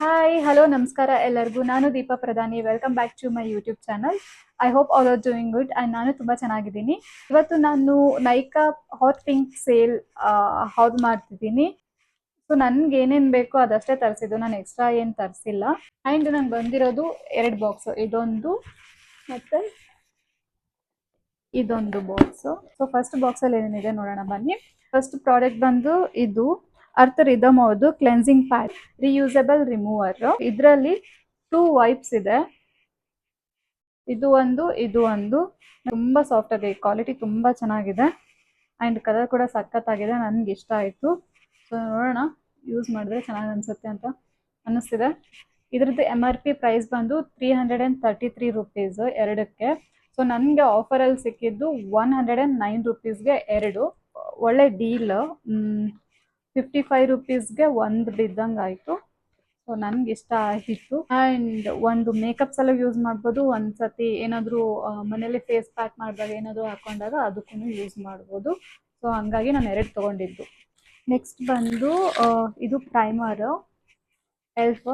Hi hello ನಮಸ್ಕಾರ ಎಲ್ಲರಿಗೂ. ನಾನು Deepa Pradhani. Welcome back to my YouTube channel. I hope all are doing good and ನಾನು ತುಂಬ ಚೆನ್ನಾಗಿದ್ದೀನಿ. ಇವತ್ತು ನಾನು ನೈಕಾ ಹಾಟ್ ಪಿಂಕ್ ಸೇಲ್ ಹೌದು ಮಾಡ್ತಿದ್ದೀನಿ. ಸೊ ನನ್ಗೆ ಏನೇನು ಬೇಕೋ ಅದಷ್ಟೇ ತರಿಸಿದ್ದು, ನಾನು ಎಕ್ಸ್ಟ್ರಾ ಏನು ತರಿಸಿಲ್ಲ. ಆ್ಯಂಡ್ ನಂಗೆ ಬಂದಿರೋದು 2 ಬಾಕ್ಸು, ಇದೊಂದು ಮತ್ತು ಇದೊಂದು ಬಾಕ್ಸು. ಸೊ ಫಸ್ಟ್ ಬಾಕ್ಸಲ್ಲಿ ಏನೇನಿದೆ ನೋಡೋಣ ಬನ್ನಿ. ಫಸ್ಟ್ ಪ್ರಾಡಕ್ಟ್ ಬಂದು ಇದು ಅರ್ಥ ರಿದಮ್ ಅವ್ರದ್ದು ಕ್ಲೆನ್ಸಿಂಗ್ ಪ್ಯಾಡ್ ರಿಯೂಸಬಲ್ ರಿಮೂವರ್. ಇದರಲ್ಲಿ 2 ವೈಪ್ಸ್ ಇದೆ. ಇದು ಒಂದು ತುಂಬಾ ಸಾಫ್ಟ್ ಆಗಿದೆ, ಕ್ವಾಲಿಟಿ ತುಂಬಾ ಚೆನ್ನಾಗಿದೆ ಆ್ಯಂಡ್ ಕಲರ್ ಕೂಡ ಸಖತ್ತಾಗಿದೆ. ನನಗೆ ಇಷ್ಟ ಆಯಿತು. ಸೊ ನೋಡೋಣ, ಯೂಸ್ ಮಾಡಿದ್ರೆ ಚೆನ್ನಾಗಿ ಅನಿಸುತ್ತೆ ಅಂತ ಅನ್ನಿಸ್ತಿದೆ. ಇದ್ರದ್ದು MRP ಪ್ರೈಸ್ ಬಂದು 333 ರುಪೀಸ್ ಎರಡಕ್ಕೆ. ಸೊ ನನಗೆ ಆಫರಲ್ಲಿ ಸಿಕ್ಕಿದ್ದು 109 ರುಪೀಸ್ಗೆ 2. ಒಳ್ಳೆ ಡೀಲ್. 55 ರುಪೀಸ್ಗೆ ಒಂದು ಬಿದ್ದಂಗೆ ಆಯಿತು. ಸೊ ನನಗೆ ಇಷ್ಟ ಆಗಿತ್ತು. ಆ್ಯಂಡ್ ಒಂದು ಮೇಕಪ್ಸ್ ಎಲ್ಲ ಯೂಸ್ ಮಾಡ್ಬೋದು. ಒಂದ್ಸತಿ ಏನಾದರೂ ಮನೇಲಿ ಫೇಸ್ ಪ್ಯಾಕ್ ಮಾಡಿದಾಗ ಏನಾದರೂ ಹಾಕೊಂಡಾಗ ಅದಕ್ಕೂ ಯೂಸ್ ಮಾಡ್ಬೋದು. ಸೊ ಹಂಗಾಗಿ ನಾನು 2 ತೊಗೊಂಡಿದ್ದು. ನೆಕ್ಸ್ಟ್ ಬಂದು ಇದು ಪ್ರೈಮರ್ ಎಲ್ಫ್.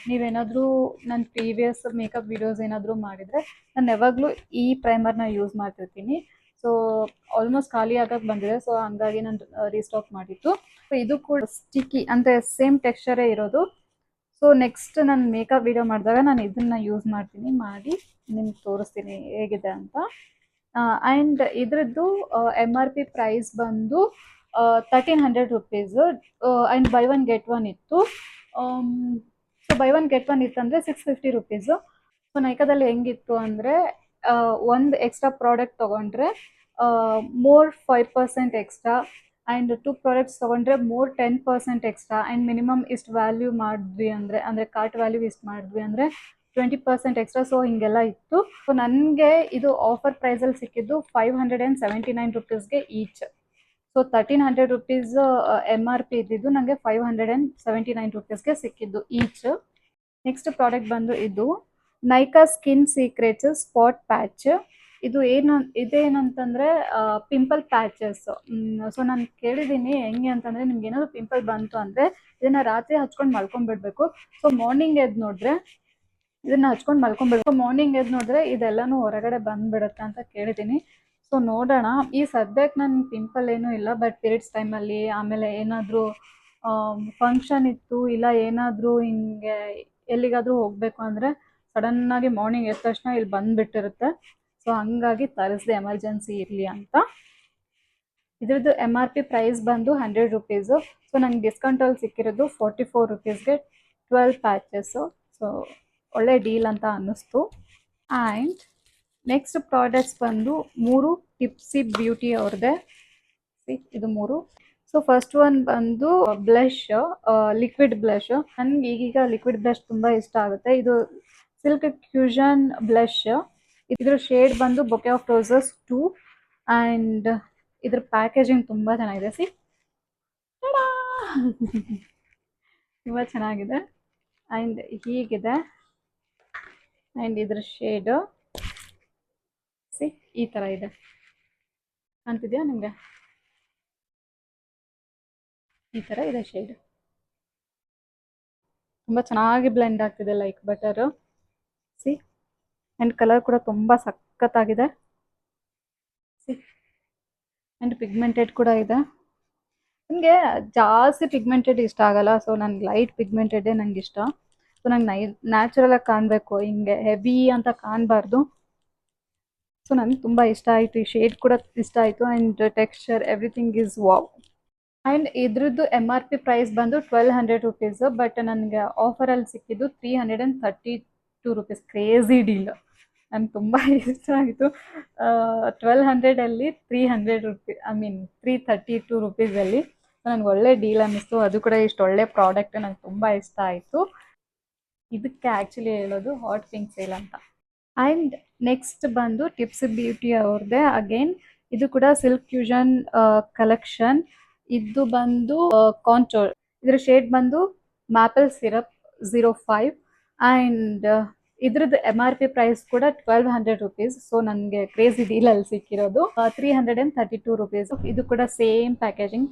ನೀವೇನಾದರೂ ನನ್ನ ಪ್ರೀವಿಯಸ್ ಮೇಕಪ್ ವಿಡಿಯೋಸ್ ಏನಾದರೂ ಮಾಡಿದರೆ ನಾನು ಯಾವಾಗಲೂ ಈ ಪ್ರೈಮರ್ನ ಯೂಸ್ ಮಾಡ್ತಿರ್ತೀನಿ. ಸೊ ಆಲ್ಮೋಸ್ಟ್ ಖಾಲಿ ಆಗಕ್ಕೆ ಬಂದಿದೆ, ಸೊ ಹಂಗಾಗಿ ನಾನು ರೀಸ್ಟಾಕ್ ಮಾಡಿದ್ದು. ಸೊ ಇದು ಕೂಡ ಸ್ಟಿಕ್ಕಿ ಅಂದರೆ ಸೇಮ್ ಟೆಕ್ಸ್ಚರೇ ಇರೋದು. ಸೊ ನೆಕ್ಸ್ಟ್ ನಾನು ಮೇಕಪ್ ವಿಡಿಯೋ ಮಾಡಿದಾಗ ನಾನು ಇದನ್ನು ಯೂಸ್ ಮಾಡಿ ನಿಮ್ಗೆ ತೋರಿಸ್ತೀನಿ ಹೇಗಿದೆ ಅಂತ. ಆ್ಯಂಡ್ ಇದ್ರದ್ದು MRP ಪ್ರೈಸ್ ಬಂದು 1300 rupees. And buy one get one ಇತ್ತು. So buy one get one ಇತ್ತಂದರೆ 650 ರುಪೀಸು. ಸೊ ನೈಕಾದಲ್ಲಿ ಹೆಂಗಿತ್ತು ಅಂದರೆ ಒಂದು ಎಕ್ಸ್ಟ್ರಾ ಪ್ರಾಡಕ್ಟ್ ತೊಗೊಂಡ್ರೆ ಮೋರ್ 5% ಎಕ್ಸ್ಟ್ರಾ, ಆ್ಯಂಡ್ 2 ಪ್ರಾಡಕ್ಟ್ಸ್ ತೊಗೊಂಡ್ರೆ ಮೋರ್ 10% ಎಕ್ಸ್ಟ್ರಾ, ಆ್ಯಂಡ್ ಮಿನಿಮಮ್ ಇಷ್ಟು ವ್ಯಾಲ್ಯೂ ಮಾಡಿದ್ವಿ ಅಂದರೆ ಕಾರ್ಟ್ ವ್ಯಾಲ್ಯೂ ಇಷ್ಟು ಮಾಡಿದ್ವಿ ಅಂದರೆ 20% ಎಕ್ಸ್ಟ್ರಾ. ಸೊ ಹಿಂಗೆಲ್ಲ ಇತ್ತು. ಸೊ ನನಗೆ ಇದು ಆಫರ್ ಪ್ರೈಸಲ್ಲಿ ಸಿಕ್ಕಿದ್ದು 579 ರುಪೀಸ್ಗೆ ಈಚ್. ಸೊ 1300 ರುಪೀಸ್ MRP ಇದ್ದಿದ್ದು ನನಗೆ 579 ರುಪೀಸ್ಗೆ ಸಿಕ್ಕಿದ್ದು ಈಚ್. ನೆಕ್ಸ್ಟ್ ಪ್ರಾಡಕ್ಟ್ ಬಂದು ಇದು Nykaa skin secrets spot patch. ಇದು ಇದೇನಂತಂದರೆ ಪಿಂಪಲ್ ಪ್ಯಾಚಸ್. ಸೊ ನಾನು ಕೇಳಿದ್ದೀನಿ ಹೆಂಗೆ ಅಂತಂದರೆ, ನಿಮ್ಗೆ ಏನಾದರೂ ಪಿಂಪಲ್ ಬಂತು ಅಂದರೆ ಇದನ್ನು ರಾತ್ರಿ ಹಚ್ಕೊಂಡು ಮಲ್ಕೊಂಡ್ಬಿಡ್ಬೇಕು. ಸೊ ಮಾರ್ನಿಂಗ್ ಎದ್ದು ನೋಡಿದ್ರೆ ಇದನ್ನು ಹಚ್ಕೊಂಡು ಮಲ್ಕೊಂಡ್ಬಿಡ್ಬೇಕು. ಮಾರ್ನಿಂಗ್ ಎದ್ದು ನೋಡಿದ್ರೆ ಇದೆಲ್ಲನೂ ಹೊರಗಡೆ ಬಂದುಬಿಡುತ್ತೆ ಅಂತ ಕೇಳಿದ್ದೀನಿ. ಸೊ ನೋಡೋಣ. ಈ ಸದ್ಯಕ್ಕೆ ನನ್ನ ಪಿಂಪಲ್ ಏನೂ ಇಲ್ಲ, ಬಟ್ ಪೀರಿಯಡ್ಸ್ ಟೈಮಲ್ಲಿ ಆಮೇಲೆ ಏನಾದರೂ ಫಂಕ್ಷನ್ ಇತ್ತು, ಇಲ್ಲ ಏನಾದರೂ ಹಿಂಗೆ ಎಲ್ಲಿಗಾದರೂ ಹೋಗಬೇಕು ಅಂದರೆ ಸಡನ್ನಾಗಿ ಮಾರ್ನಿಂಗ್ ಎದ್ದ ತಕ್ಷಣ ಇಲ್ಲಿ ಬಂದುಬಿಟ್ಟಿರುತ್ತೆ. ಸೊ ಹಂಗಾಗಿ ತರಿಸ್ದೆ ಎಮರ್ಜೆನ್ಸಿ ಇರಲಿ ಅಂತ. ಇದ್ರದ್ದು MRP ಪ್ರೈಸ್ ಬಂದು 100 ರುಪೀಸು. ಸೊ ನಂಗೆ ಡಿಸ್ಕೌಂಟಲ್ಲಿ ಸಿಕ್ಕಿರೋದು 44 ರುಪೀಸ್ಗೆ 12 ಪ್ಯಾಚಸ್ಸು. ಸೊ ಒಳ್ಳೆ ಡೀಲ್ ಅಂತ ಅನ್ನಿಸ್ತು. ಆ್ಯಂಡ್ ನೆಕ್ಸ್ಟ್ ಪ್ರಾಡಕ್ಟ್ಸ್ ಬಂದು 3 ಟಿಪ್ಸಿ ಬ್ಯೂಟಿ ಅವ್ರದ್ದೇ. ಇದು 3. ಸೊ ಫಸ್ಟ್ ಒನ್ ಬಂದು ಬ್ಲಷ್, ಲಿಕ್ವಿಡ್ ಬ್ಲಷ್. ನನಗೆ ಈಗೀಗ ಲಿಕ್ವಿಡ್ ಬ್ಲಷ್ ತುಂಬ ಇಷ್ಟ ಆಗುತ್ತೆ. ಇದು ಸಿಲ್ಕ್ ಫ್ಯೂಷನ್ ಬ್ಲಷ್. ಇದ್ರ ಶೇಡ್ ಬಂದು ಬೊಕೆ ಆಫ್ ರೋಸಸ್ 2. ಆ್ಯಂಡ್ ಇದ್ರ ಪ್ಯಾಕೇಜಿಂಗ್ ತುಂಬ ಚೆನ್ನಾಗಿದೆ. ತುಂಬ ಚೆನ್ನಾಗಿದೆ ಆ್ಯಂಡ್ ಹೀಗಿದೆ. ಆ್ಯಂಡ್ ಇದ್ರ ಶೇಡು ಈ ಥರ ಇದೆ, ಅಂತಿದೆಯಾ ನಿಮಗೆ? ಈ ಥರ ಇದೆ ಶೇಡ್. ತುಂಬ ಚೆನ್ನಾಗಿ ಬ್ಲೆಂಡ್ ಆಗ್ತಿದೆ ಲೈಕ್ ಬಟರು. ಆ್ಯಂಡ್ ಕಲರ್ ಕೂಡ ತುಂಬ ಸಖತ್ತಾಗಿದೆ. ಆ್ಯಂಡ್ ಪಿಗ್ಮೆಂಟೆಡ್ ಕೂಡ ಇದೆ. ನನಗೆ ಜಾಸ್ತಿ ಪಿಗ್ಮೆಂಟೆಡ್ ಇಷ್ಟ ಆಗಲ್ಲ. ಸೊ ನನಗೆ ಲೈಟ್ ಪಿಗ್ಮೆಂಟೆಡೇ ನನಗೆ ಇಷ್ಟ. ಸೊ ನಂಗೆ ನ್ಯಾಚುರಲಾಗಿ ಕಾಣಬೇಕು, ಹಿಂಗೆ ಹೆವಿ ಅಂತ ಕಾಣಬಾರ್ದು. ಸೊ ನನಗೆ ತುಂಬ ಇಷ್ಟ ಆಯಿತು. ಈ ಶೇಡ್ ಕೂಡ ಇಷ್ಟ ಆಯಿತು. And texture everything is wow. And ಇದ್ರದ್ದು MRP ಪ್ರೈಸ್ ಬಂದು 1200 ರುಪೀಸು. ಬಟ್ ನನಗೆ ಆಫರಲ್ಲಿ ಸಿಕ್ಕಿದ್ದು 332 ರುಪೀಸ್. Crazy deal. ನನಗೆ ತುಂಬ ಇಷ್ಟ ಆಯಿತು. 1200ಅಲ್ಲಿ 300 ರುಪೀಸ್, 332 ರುಪೀಸಲ್ಲಿ ನನಗೆ ಒಳ್ಳೆ ಡೀಲ್ ಅನ್ನಿಸ್ತು. ಅದು ಕೂಡ ಇಷ್ಟು ಒಳ್ಳೆ ಪ್ರಾಡಕ್ಟ್ ನನಗೆ ತುಂಬ ಇಷ್ಟ ಆಯಿತು. ಇದಕ್ಕೆ ಆ್ಯಕ್ಚುಲಿ ಹೇಳೋದು ಹಾಟ್ ಪಿಂಕ್ ಸೇಲ್ ಅಂತ. ಆ್ಯಂಡ್ ನೆಕ್ಸ್ಟ್ ಬಂದು ಟಿಪ್ಸ್ ಬ್ಯೂಟಿ ಅವ್ರದ್ದೇ ಅಗೇನ್. ಇದು ಕೂಡ ಸಿಲ್ಕ್ ಫ್ಯೂಷನ್ ಕಲೆಕ್ಷನ್. ಇದು ಬಂದು ಕಾಂಟೋರ್. ಇದರ ಶೇಡ್ ಬಂದು ಮ್ಯಾಪಲ್ ಸಿರಪ್ 05. ಆ್ಯಂಡ್ ಇದ್ರದ್ದು MRP ಪ್ರೈಸ್ ಕೂಡ 1200 ರುಪೀಸ್. ಸೊ ನನಗೆ ಕ್ರೇಜಿ ಡೀಲಲ್ಲಿ ಸಿಕ್ಕಿರೋದು 332 ರುಪೀಸ್. ಇದು ಕೂಡ ಸೇಮ್ ಪ್ಯಾಕೇಜಿಂಗ್.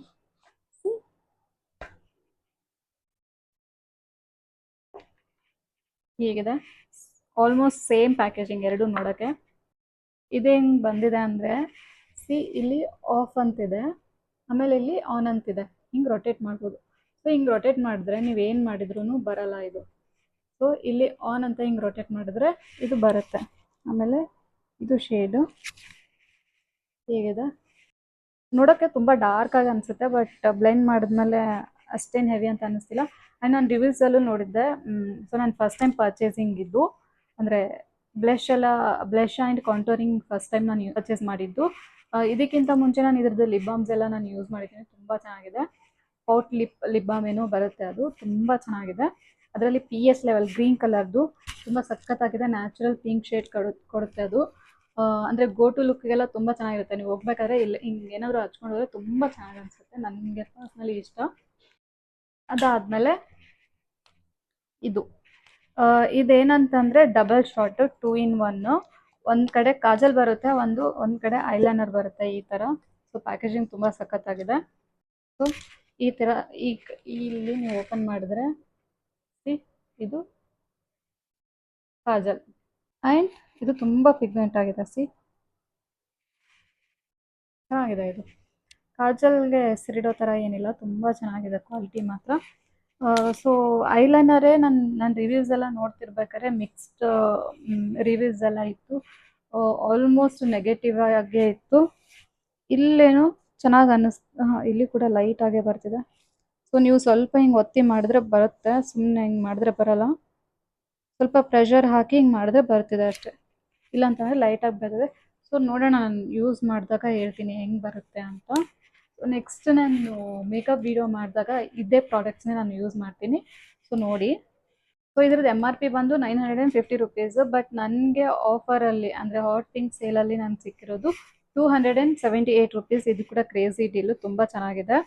ಹೀಗಿದೆ. ಆಲ್ಮೋಸ್ಟ್ ಸೇಮ್ ಪ್ಯಾಕೇಜಿಂಗ್ ಎರಡು ನೋಡೋಕ್ಕೆ. ಇದು ಹೆಂಗೆ ಬಂದಿದೆ ಅಂದರೆ, ಇಲ್ಲಿ ಆಫ್ ಅಂತಿದೆ, ಆಮೇಲೆ ಇಲ್ಲಿ ಆನ್ ಅಂತಿದೆ. ಹಿಂಗೆ ರೊಟೇಟ್ ಮಾಡ್ಬೋದು. ಸೊ ಹಿಂಗೆ ರೊಟೇಟ್ ಮಾಡಿದ್ರೆ ನೀವೇನು ಮಾಡಿದ್ರೂ ಬರಲ್ಲ ಇದು. ಸೊ ಇಲ್ಲಿ ಆನ್ ಅಂತ ಹಿಂಗೆ ರೊಟೇಟ್ ಮಾಡಿದ್ರೆ ಇದು ಬರುತ್ತೆ. ಆಮೇಲೆ ಇದು ಶೇಡು ಹೇಗಿದೆ, ನೋಡೋಕ್ಕೆ ತುಂಬ ಡಾರ್ಕ್ ಆಗಿ ಅನಿಸುತ್ತೆ, ಬಟ್ ಬ್ಲೆಂಡ್ ಮಾಡಿದ್ಮೇಲೆ ಅಷ್ಟೇನು ಹೆವಿ ಅಂತ ಅನ್ನಿಸ್ತಿಲ್ಲ. ಆ್ಯಂಡ್ ನಾನು ರಿವ್ಯೂಸಲ್ಲೂ ನೋಡಿದ್ದೆ. ಸೊ ನಾನು ಫಸ್ಟ್ ಟೈಮ್ ಪರ್ಚೇಸಿಂಗ್ ಇದ್ದು, ಅಂದರೆ blush and contouring first time ನಾನು ಪರ್ಚೇಸ್ ಮಾಡಿದ್ದು. ಇದಕ್ಕಿಂತ ಮುಂಚೆ ನಾನು ಇದ್ರದ್ದು ಲಿಪ್ ಬಾಮ್ಸ್ ಎಲ್ಲ ನಾನು ಯೂಸ್ ಮಾಡಿದ್ದೀನಿ, ತುಂಬ ಚೆನ್ನಾಗಿದೆ. ಪೌಟ್ ಲಿಪ್ ಬಾಮ್ ಏನೋ ಬರುತ್ತೆ, ಅದು ತುಂಬ ಚೆನ್ನಾಗಿದೆ. ಅದರಲ್ಲಿ PS ಲೆವೆಲ್ ಗ್ರೀನ್ ಕಲರ್ದು ತುಂಬ ಸಖತ್ತಾಗಿದೆ. ನ್ಯಾಚುರಲ್ ಪಿಂಕ್ ಶೇಡ್ ಕೊಡುತ್ತೆ ಅದು. ಅಂದರೆ ಗೋ ಟು ಲುಕ್ಗೆಲ್ಲ ತುಂಬ ಚೆನ್ನಾಗಿರುತ್ತೆ. ನೀವು ಹೋಗ್ಬೇಕಾದ್ರೆ ಇಲ್ಲಿ ಹಿಂಗೆ ಏನಾದರೂ ಹಚ್ಕೊಂಡು ಹೋದರೆ ತುಂಬ ಚೆನ್ನಾಗಿ ಅನಿಸುತ್ತೆ. ನನಗೆ ಪರ್ಸ್ನಲಿ ಇಷ್ಟ. ಅದಾದಮೇಲೆ ಇದೇನಂತಂದರೆ ಡಬಲ್ ಶಾಟ್ 2 in 1. ಒಂದು ಕಡೆ ಕಾಜಲ್ ಬರುತ್ತೆ, ಒಂದು ಕಡೆ ಐಲೈನರ್ ಬರುತ್ತೆ ಈ ಥರ. ಸೊ ಪ್ಯಾಕೇಜಿಂಗ್ ತುಂಬ ಸಖತ್ತಾಗಿದೆ. ಸೊ ಈ ಥರ ಇಲ್ಲಿ ನೀವು ಓಪನ್ ಮಾಡಿದ್ರೆ ಇದು ಕಾಜಲ್, ಆ್ಯಂಡ್ ಇದು ತುಂಬ ಪಿಗ್ಮೆಂಟ್ ಆಗಿದೆ. ಚೆನ್ನಾಗಿದೆ. ಇದು ಕಾಜಲ್ಗೆ ಹೆಸರಿಡೋ ಥರ ಏನಿಲ್ಲ, ತುಂಬ ಚೆನ್ನಾಗಿದೆ ಕ್ವಾಲಿಟಿ ಮಾತ್ರ. ಸೊ ಐಲೈನರೇ ನನ್ನ ರಿವ್ಯೂಸ್ ಎಲ್ಲ ನೋಡ್ತಿರ್ಬೇಕಾದ್ರೆ ಮಿಕ್ಸ್ಡ್ ರಿವ್ಯೂಸ್ ಎಲ್ಲ ಇತ್ತು. ಆಲ್ಮೋಸ್ಟ್ ನೆಗೆಟಿವ್ ಆಗೇ ಇತ್ತು. ಇಲ್ಲೇನು ಚೆನ್ನಾಗಿ ಇಲ್ಲಿ ಕೂಡ ಲೈಟ್ ಆಗೇ ಬರ್ತಿದೆ. ಸೊ ನೀವು ಸ್ವಲ್ಪ ಹಿಂಗೆ ಒತ್ತಿ ಮಾಡಿದ್ರೆ ಬರುತ್ತೆ, ಸುಮ್ಮನೆ ಹಿಂಗೆ ಮಾಡಿದ್ರೆ ಬರಲ್ಲ. ಸ್ವಲ್ಪ ಪ್ರೆಷರ್ ಹಾಕಿ ಹಿಂಗೆ ಮಾಡಿದ್ರೆ ಬರ್ತಿದೆ ಅಷ್ಟೇ, ಇಲ್ಲಾಂತಂದರೆ ಲೈಟಾಗಿ ಬರ್ತಿದೆ. ಸೊ ನೋಡೋಣ, ನಾನು ಯೂಸ್ ಮಾಡಿದಾಗ ಹೇಳ್ತೀನಿ ಹೆಂಗೆ ಬರುತ್ತೆ ಅಂತ. ನೆಕ್ಸ್ಟ್ ನಾನು ಮೇಕಪ್ ವಿಡಿಯೋ ಮಾಡಿದಾಗ ಇದೇ ಪ್ರಾಡಕ್ಟ್ಸ್ನೇ ನಾನು ಯೂಸ್ ಮಾಡ್ತೀನಿ. ಸೊ ನೋಡಿ. ಸೊ ಇದ್ರದ್ದು MRP ಬಂದು 950 ರುಪೀಸು, ಬಟ್ ನನಗೆ ಆಫರಲ್ಲಿ ಅಂದರೆ ಹಾಟ್ ಪಿಂಕ್ ಸೇಲಲ್ಲಿ ನನಗೆ ಸಿಕ್ಕಿರೋದು 278 ರುಪೀಸ್. ಇದು ಕೂಡ ಕ್ರೇಜಿ ಡೀಲು, ತುಂಬ ಚೆನ್ನಾಗಿದೆ.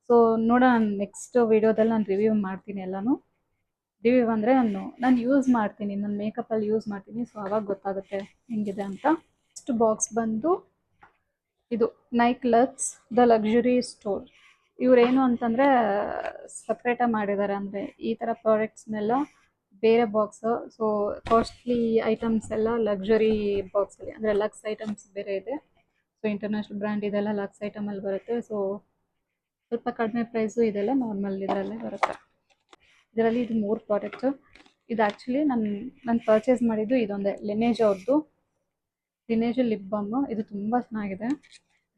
ಸೊ ನೋಡೋಣ, ನೆಕ್ಸ್ಟ್ ವಿಡಿಯೋದಲ್ಲಿ ನಾನು ರಿವ್ಯೂ ಮಾಡ್ತೀನಿ ಎಲ್ಲನೂ. ರಿವ್ಯೂ ಅಂದರೆ ನಾನು ಯೂಸ್ ಮಾಡ್ತೀನಿ, ನನ್ನ ಮೇಕಪ್ಪಲ್ಲಿ ಯೂಸ್ ಮಾಡ್ತೀನಿ. ಸೊ ಅವಾಗ ಗೊತ್ತಾಗುತ್ತೆ ಹೆಂಗಿದೆ ಅಂತ. ನೆಕ್ಸ್ಟ್ ಬಾಕ್ಸ್ ಬಂದು ಇದು Nykaa Luxe the luxury store. ಇವರೇನು ಅಂತಂದರೆ ಸಪ್ರೇಟಾಗಿ ಮಾಡಿದ್ದಾರೆ, ಅಂದರೆ ಈ ಥರ ಪ್ರಾಡಕ್ಟ್ಸ್ನೆಲ್ಲ ಬೇರೆ ಬಾಕ್ಸು. ಸೊ ಕಾಸ್ಟ್ಲಿ ಐಟಮ್ಸ್ ಎಲ್ಲ ಲಕ್ಸುರಿ ಬಾಕ್ಸಲ್ಲಿ, ಅಂದರೆ ಲಕ್ಸ್ ಐಟಮ್ಸ್ ಬೇರೆ ಇದೆ. ಸೊ ಇಂಟರ್ನ್ಯಾಷನಲ್ ಬ್ರ್ಯಾಂಡ್ ಇದೆಲ್ಲ ಲಕ್ಸ್ ಐಟಮಲ್ಲಿ ಬರುತ್ತೆ. ಸೊ ಸ್ವಲ್ಪ ಕಡಿಮೆ ಪ್ರೈಸು, ಇದೆಲ್ಲ ನಾರ್ಮಲ್ ಇದರಲ್ಲೇ ಬರುತ್ತೆ. ಇದರಲ್ಲಿ ಇದು 3 ಪ್ರಾಡಕ್ಟು. ಇದು ಆ್ಯಕ್ಚುಲಿ ನಾನು ಪರ್ಚೇಸ್ ಮಾಡಿದ್ದು ಇದೊಂದೇ, ಲಿನೇಜ್ ಅವ್ರದ್ದು ಲಿನೇಜ್ ಲಿಪ್ ಬಾಮ್. ಇದು ತುಂಬ ಚೆನ್ನಾಗಿದೆ,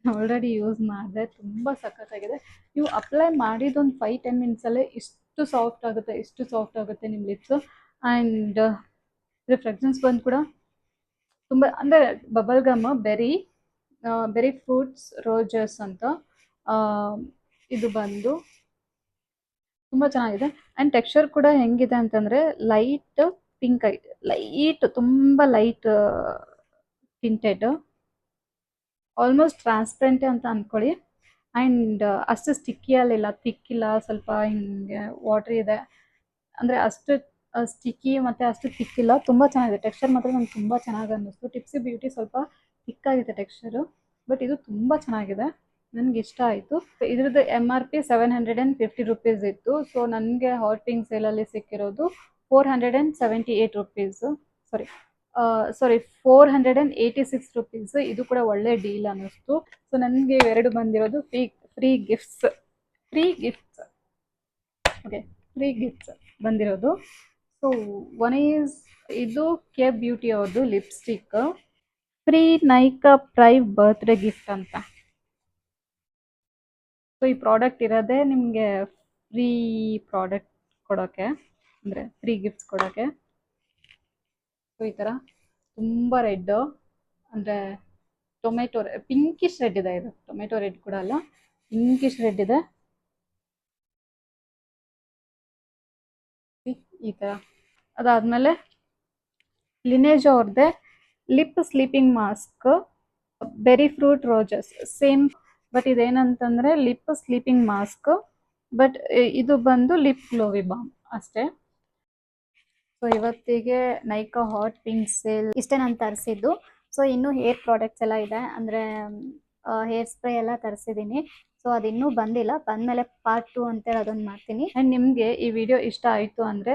ಆಲ್ರೆಡಿ ಯೂಸ್ ಮಾಡಿದೆ, ತುಂಬ ಸಖತ್ತಾಗಿದೆ. ನೀವು ಅಪ್ಲೈ ಮಾಡಿದ್ದೊಂದು 5-10 ಮಿನಿಟ್ಸಲ್ಲೇ ಇಷ್ಟು ಸಾಫ್ಟ್ ಆಗುತ್ತೆ ನಿಮ್ಮ ಲಿಪ್ಸು. ಆ್ಯಂಡ್ ಇದ್ರ ಫ್ರೆಗ್ರೆನ್ಸ್ ಬಂದು ಕೂಡ ತುಂಬ, ಅಂದರೆ bubble gum berry fruits roses ಅಂತ. ಇದು ಬಂದು ತುಂಬ ಚೆನ್ನಾಗಿದೆ. ಆ್ಯಂಡ್ ಟೆಕ್ಸ್ಚರ್ ಕೂಡ ಹೆಂಗಿದೆ ಅಂತಂದರೆ ಲೈಟ್ ಪಿಂಕ್ ಆಗಿ, ತುಂಬ ಲೈಟ್ ಟಿಂಟೆಡ್, ಆಲ್ಮೋಸ್ಟ್ ಟ್ರಾನ್ಸ್ಪರೆಂಟೇ ಅಂತ ಅಂದ್ಕೊಳ್ಳಿ. ಆ್ಯಂಡ್ ಅಷ್ಟು ಸ್ಟಿಕ್ಕಿಯಲ್ಲಿಲ್ಲ, ತಿಕ್ಕಿಲ್ಲ, ಸ್ವಲ್ಪ ಹಿಂಗೆ ವಾಟ್ರ್ ಇದೆ, ಅಂದರೆ ಅಷ್ಟು ಸ್ಟಿಕ್ಕಿ ಮತ್ತು ಅಷ್ಟು ತಿಕ್ಕಿಲ್ಲ. ತುಂಬ ಚೆನ್ನಾಗಿದೆ. ಟೆಕ್ಸ್ಚರ್ ಮಾತ್ರ ನನಗೆ ತುಂಬ ಚೆನ್ನಾಗಿ ಅನ್ನಿಸ್ತು. ಟಿಪ್ಸಿ ಬ್ಯೂಟಿ ಸ್ವಲ್ಪ ತಿಕ್ಕಾಗಿದೆ ಟೆಕ್ಸ್ಚರು, ಬಟ್ ಇದು ತುಂಬ ಚೆನ್ನಾಗಿದೆ, ನನಗೆ ಇಷ್ಟ ಆಯಿತು. ಇದ್ರದ್ದು MRP 750 ರುಪೀಸ್ ಇತ್ತು. ಸೊ ನನಗೆ ಹಾಟ್ ಪಿಂಕ್ ಸೇಲಲ್ಲಿ ಸಿಕ್ಕಿರೋದು 478 ರುಪೀಸು. ಸಾರಿ 486 ರುಪೀಸ್. ಇದು ಕೂಡ ಒಳ್ಳೆ ಡೀಲ್ ಅನ್ನಿಸ್ತು. ಸೊ ನನಗೆ ಎರಡು ಬಂದಿರೋದು free gifts okay, free gifts ಬಂದಿರೋದು. ಸೊ ಒನ್ ಈಸ್ ಇದು ಕೇರ್ ಬ್ಯೂಟಿ ಅವ್ರದ್ದು lipstick, free Nykaa Prive birthday gift ಅಂತ. ಸೊ ಈ ಪ್ರಾಡಕ್ಟ್ ಇರೋದೇ ನಿಮಗೆ ಫ್ರೀ ಪ್ರಾಡಕ್ಟ್ ಕೊಡೋಕ್ಕೆ, ಅಂದರೆ ಫ್ರೀ ಗಿಫ್ಟ್ಸ್ ಕೊಡೋಕ್ಕೆ. ಸೊ ಈ ಥರ ತುಂಬ ರೆಡ್ಡು, ಅಂದರೆ ಪಿಂಕಿಶ್ ರೆಡ್ ಇದೆ. ಇದು ಟೊಮೆಟೊ ರೆಡ್ ಕೂಡ ಅಲ್ಲ, ಪಿಂಕಿಶ್ ರೆಡ್ ಇದೆ ಈ ಥರ. ಅದಾದಮೇಲೆ ಲಿನೇಜ್ ಅವ್ರದ್ದೇ lip sleeping mask berry fruit roses, same, but ಇದೇನಂತಂದರೆ ಲಿಪ್ ಸ್ಲೀಪಿಂಗ್ ಮಾಸ್ಕ್, ಬಟ್ ಇದು ಬಂದು ಲಿಪ್ ಗ್ಲೋವಿ ಬಾಮ್ ಅಷ್ಟೇ. ಸೊ ಇವತ್ತಿಗೆ ನೈಕಾ ಹಾಟ್ ಪಿಂಕ್ ಸೇಲ್ ಇಷ್ಟೇ ನಾನು ತರಿಸಿದ್ದು. ಸೊ ಇನ್ನೂ ಹೇರ್ ಪ್ರಾಡಕ್ಟ್ಸ್ ಎಲ್ಲ ಇದೆ, ಅಂದರೆ ಹೇರ್ ಸ್ಪ್ರೇ ಎಲ್ಲ ತರಿಸಿದ್ದೀನಿ. ಸೊ ಅದಿನ್ನೂ ಬಂದಿಲ್ಲ, ಬಂದಮೇಲೆ ಪಾರ್ಟ್ 2 ಅಂತೇಳಿ ಅದೊಂದು ಮಾಡ್ತೀನಿ. ಆ್ಯಂಡ್ ನಿಮಗೆ ಈ ವಿಡಿಯೋ ಇಷ್ಟ ಆಯಿತು ಅಂದರೆ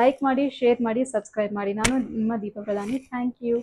ಲೈಕ್ ಮಾಡಿ, ಶೇರ್ ಮಾಡಿ, ಸಬ್ಸ್ಕ್ರೈಬ್ ಮಾಡಿ. ನಾನು ನಿಮ್ಮ ದೀಪ ಪ್ರಧಾನಿ. Thank you.